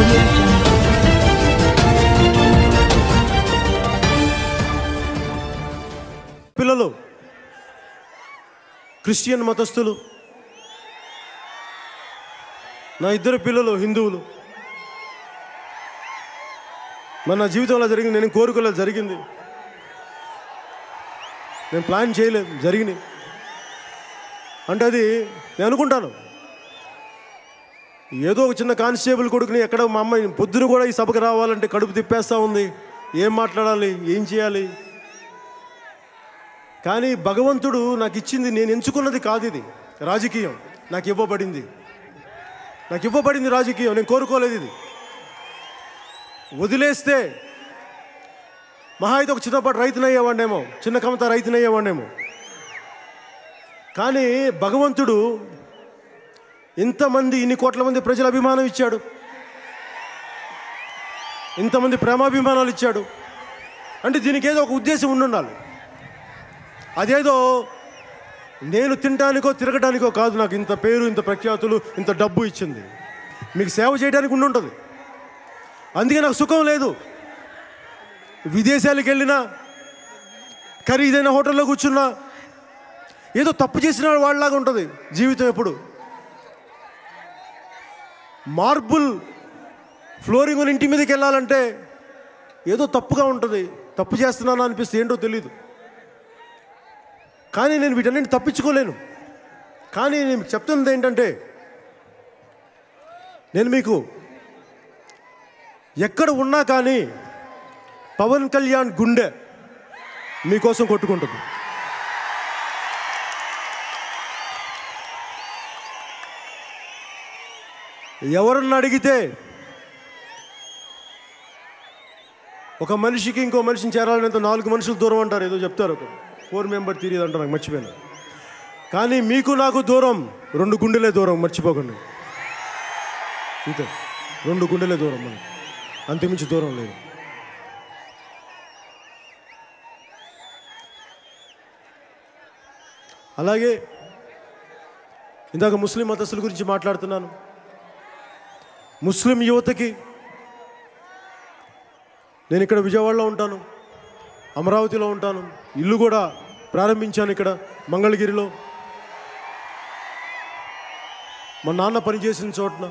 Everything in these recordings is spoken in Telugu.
audio jungle. పిల్లలు క్రిస్టియన్ మతస్థులు, నా ఇద్దరు పిల్లలు హిందువులు. మన జీవితంలో జరిగింది, నేను కోరుకోలేదు, జరిగింది. నేను ప్లాన్ చేయలేదు, జరిగినాయి. అంటే అది నేను అనుకుంటాను, ఏదో ఒక చిన్న కానిస్టేబుల్ కొడుకుని ఎక్కడ మా అమ్మాయి పొద్దున కూడా ఈ సభకు రావాలంటే కడుపు తిప్పేస్తూ ఉంది. ఏం మాట్లాడాలి, ఏం చేయాలి? కానీ భగవంతుడు నాకు ఇచ్చింది, నేను ఎంచుకున్నది కాదు. ఇది రాజకీయం నాకు ఇవ్వబడింది, రాజకీయం. నేను కోరుకోలేదు. ఇది వదిలేస్తే మహా అయితే ఒక చిన్నపాటి రైతునయ్యేవాడేమో, చిన్న కమత రైతునయ్యేవాడేమో. కానీ భగవంతుడు ఇంతమంది, ఇన్ని కోట్ల మంది ప్రజల అభిమానం ఇచ్చాడు, ఇంతమంది ప్రేమాభిమానాలు ఇచ్చాడు. అంటే దీనికి ఏదో ఒక ఉద్దేశం ఉండాలి. అదేదో నేను తినడానికో తిరగడానికో కాదు. నాకు ఇంత పేరు, ఇంత ప్రఖ్యాతులు, ఇంత డబ్బు ఇచ్చింది మీకు సేవ చేయడానికి ఉంటుంది. అందుకే నాకు సుఖం లేదు. విదేశాలకు వెళ్ళినా, ఖరీదైన హోటల్లో కూర్చున్నా ఏదో తప్పు చేసిన వాళ్ళలాగా ఉంటుంది జీవితం. ఎప్పుడు మార్బుల్ ఫ్లోరింగ్ ఉన్న ఇంటి మీదకి వెళ్ళాలంటే ఏదో తప్పుగా ఉంటుంది. తప్పు చేస్తున్నాను అనిపిస్తే ఏంటో తెలీదు. కానీ నేను వీటన్నింటి తప్పించుకోలేను. కానీ నేను చెప్తున్నది ఏంటంటే, నేను మీకు ఎక్కడ ఉన్నా కానీ పవన్ కళ్యాణ్ గుండె మీకోసం కొట్టుకుంటుంది. ఎవరన్నా అడిగితే ఒక మనిషికి ఇంకో మనిషిని చేరాలంటే 4 మనుషులు దూరం అంటారు, ఏదో చెప్తారు. ఒక 4 మెంబర్ తీరేది అంటారు, నాకు మర్చిపోయాను. కానీ మీకు నాకు దూరం 2 గుండెలే దూరం, మర్చిపోకండి. అంతే, 2 గుండెలే దూరం, మనకి అంతకుమించి దూరం లేదు. అలాగే ఇందాక ముస్లిం మతస్థుల గురించి మాట్లాడుతున్నాను. ముస్లిం యువతకి, నేను ఇక్కడ విజయవాడలో ఉంటాను, అమరావతిలో ఉంటాను, ఇల్లు కూడా ప్రారంభించాను ఇక్కడ మంగళగిరిలో, మా నాన్న పనిచేసిన చోట్న.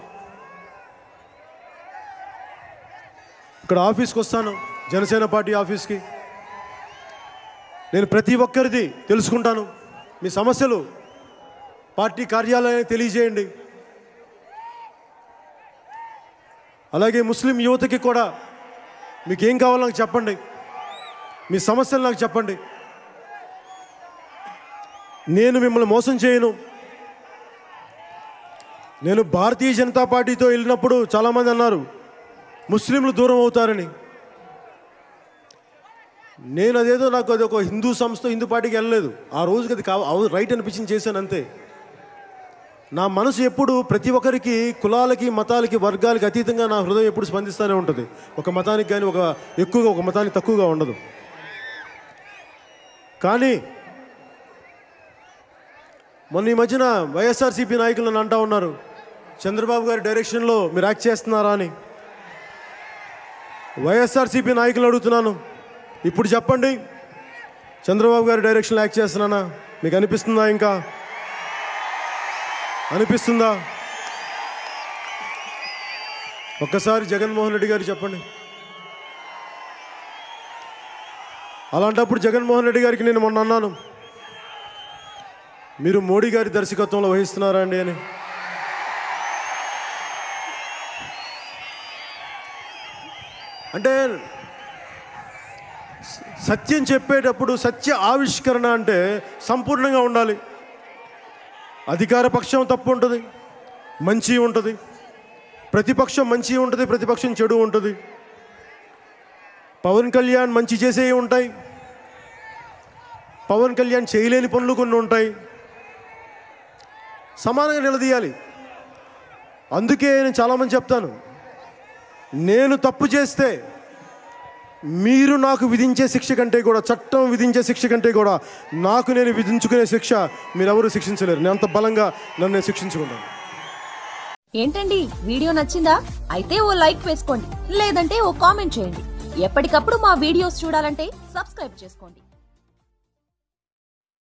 ఇక్కడ ఆఫీస్కి వస్తాను, జనసేన పార్టీ ఆఫీస్కి. నేను ప్రతి ఒక్కరిది తెలుసుకుంటాను. మీ సమస్యలు పార్టీ కార్యాలయానికి తెలియజేయండి. అలాగే ముస్లిం యువతకి కూడా మీకు ఏం కావాలో నాకు చెప్పండి, మీ సమస్యలు నాకు చెప్పండి. నేను మిమ్మల్ని మోసం చేయను. నేను భారతీయ జనతా పార్టీతో వెళ్ళినప్పుడు చాలామంది అన్నారు ముస్లింలు దూరం అవుతారని. నేను అదేదో, నాకు అది ఒక హిందూ సంస్థ, హిందూ పార్టీకి వెళ్ళలేదు. ఆ రోజుకి అది రైట్ అనిపించింది, చేశాను అంతే. నా మనసు ఎప్పుడు ప్రతి ఒక్కరికి, కులాలకి, మతాలకి, వర్గాలకి అతీతంగా నా హృదయం ఎప్పుడు స్పందిస్తూనే ఉంటుంది. ఒక మతానికి కానీ ఎక్కువగా ఒక మతానికి తక్కువగా ఉండదు. కానీ మొన్న ఈ మధ్యన వైఎస్ఆర్సీపీ నాయకులు నన్ను అంటూ ఉన్నారు, చంద్రబాబు గారి డైరెక్షన్లో మీరు యాక్ట్ చేస్తున్నారా అని. వైఎస్ఆర్సీపీ నాయకులు అడుగుతున్నాను, ఇప్పుడు చెప్పండి, చంద్రబాబు గారి డైరెక్షన్లో యాక్ట్ చేస్తున్నానా? మీకు అనిపిస్తుందా? ఇంకా అనిపిస్తుందా? ఒక్కసారి జగన్మోహన్ రెడ్డి గారు చెప్పండి. అలాంటప్పుడు జగన్మోహన్ రెడ్డి గారికి నేను మొన్న అన్నాను, మీరు మోడీ గారి దర్శకత్వంలో వహిస్తున్నారా అండి అని. అంటే సత్యం చెప్పేటప్పుడు సత్య ఆవిష్కరణ అంటే సంపూర్ణంగా ఉండాలి. అధికార పక్షం తప్పు ఉంటుంది, మంచి ఉంటుంది, ప్రతిపక్షం మంచి ఉంటుంది, ప్రతిపక్షం చెడు ఉంటుంది. పవన్ కళ్యాణ్ మంచి చేసేవి ఉంటాయి, పవన్ కళ్యాణ్ చేయలేని పనులు కొన్ని ఉంటాయి. సమానంగా నిలదీయాలి. అందుకే నేను చాలామంది చెప్తాను, నేను తప్పు చేస్తే మీరు నాకు విధించే శిక్ష కంటే కూడా, చట్టం విధించే శిక్ష కంటే కూడా నాకు నేను విధించుకునే శిక్ష మీరెవరూ శిక్షించలేరు. నేను అంత బలంగా నన్ను శిక్షించుకుంటాను. ఏంటండి వీడియో నచ్చిందా? అయితే ఓ లైక్ వేసుకోండి, లేదంటే ఓ కామెంట్ చేయండి. ఎప్పటికప్పుడు మా వీడియోస్ చూడాలంటే సబ్స్క్రైబ్ చేసుకోండి.